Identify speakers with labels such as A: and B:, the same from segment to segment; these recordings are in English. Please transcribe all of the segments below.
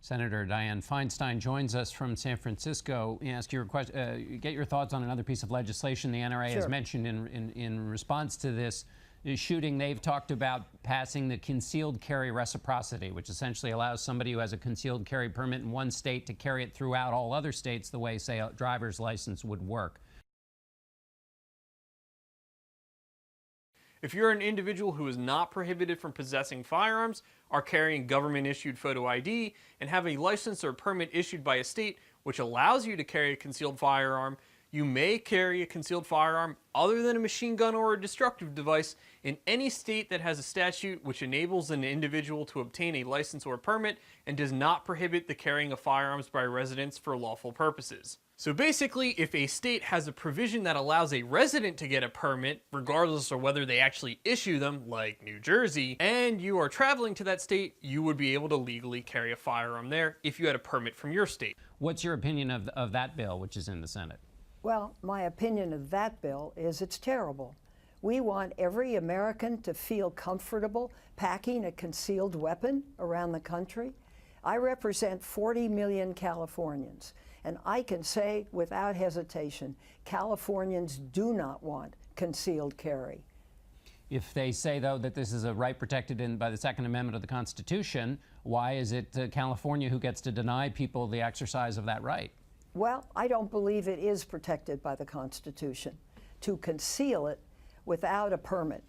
A: Senator Dianne Feinstein joins us from San Francisco. Ask your get your thoughts on another piece of legislation the NRA has mentioned in response to this shooting. They've talked about passing the concealed carry reciprocity, which essentially allows somebody who has a concealed carry permit in one state to carry it throughout all other states the way, say, a driver's license would work.
B: If you're an individual who is not prohibited from possessing firearms, are carrying government-issued photo ID, and have a license or permit issued by a state which allows you to carry a concealed firearm, you may carry a concealed firearm other than a machine gun or a destructive device in any state that has a statute which enables an individual to obtain a license or permit and does not prohibit the carrying of firearms by residents for lawful purposes. So basically, if a state has a provision that allows a resident to get a permit, regardless of whether they actually issue them, like New Jersey, and you are traveling to that state, you would be able to legally carry a firearm there if you had a permit from your state.
A: What's your opinion of that bill, which is in the Senate?
C: Well, my opinion of that bill is it's terrible. We want every American to feel comfortable packing a concealed weapon around the country. I represent 40 million Californians, and I can say without hesitation, Californians do not want concealed carry.
A: If they say, though, that this is a right protected by the Second Amendment of the Constitution, why is it California who gets to deny people the exercise of that right?
C: Well, I don't believe it is protected by the Constitution to conceal it without a permit.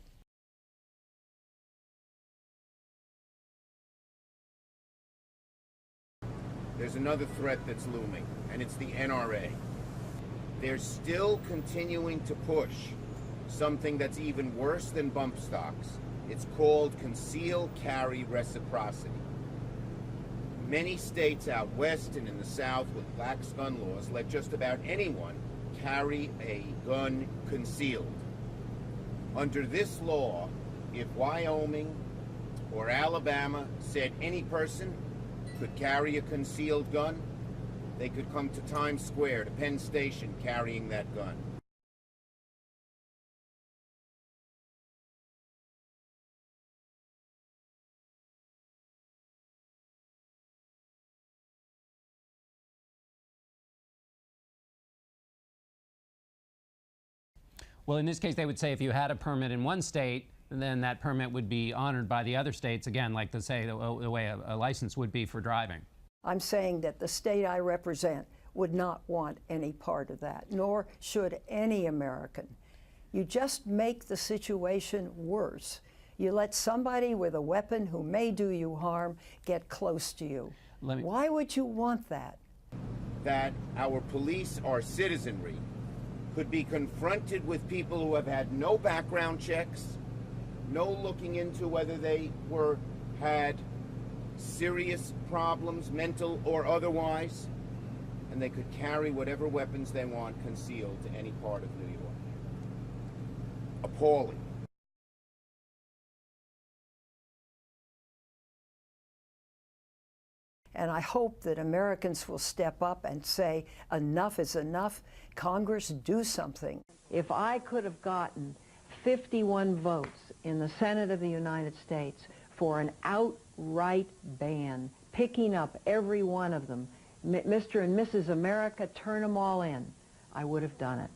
D: There's another threat that's looming, and it's the NRA. They're still continuing to push something that's even worse than bump stocks. It's called concealed carry reciprocity. Many states out west and in the south with lax gun laws let just about anyone carry a gun concealed. Under this law, if Wyoming or Alabama said any person could carry a concealed gun, they could come to Times Square, to Penn Station, carrying that gun.
A: Well, in this case, they would say if you had a permit in one state, then that permit would be honored by the other states, again, like the way a license would be for driving.
C: I'm saying that the state I represent would not want any part of that, nor should any American. You just make the situation worse. You let somebody with a weapon who may do you harm get close to you. Why would you want that?
D: That our police, our citizenry, could be confronted with people who have had no background checks, no looking into whether they had serious problems, mental or otherwise, and they could carry whatever weapons they want concealed to any part of New York. Appalling.
C: And I hope that Americans will step up and say, enough is enough. Congress, do something.
E: If I could have gotten 51 votes in the Senate of the United States for an outright ban, picking up every one of them, Mr. and Mrs. America, turn them all in, I would have done it.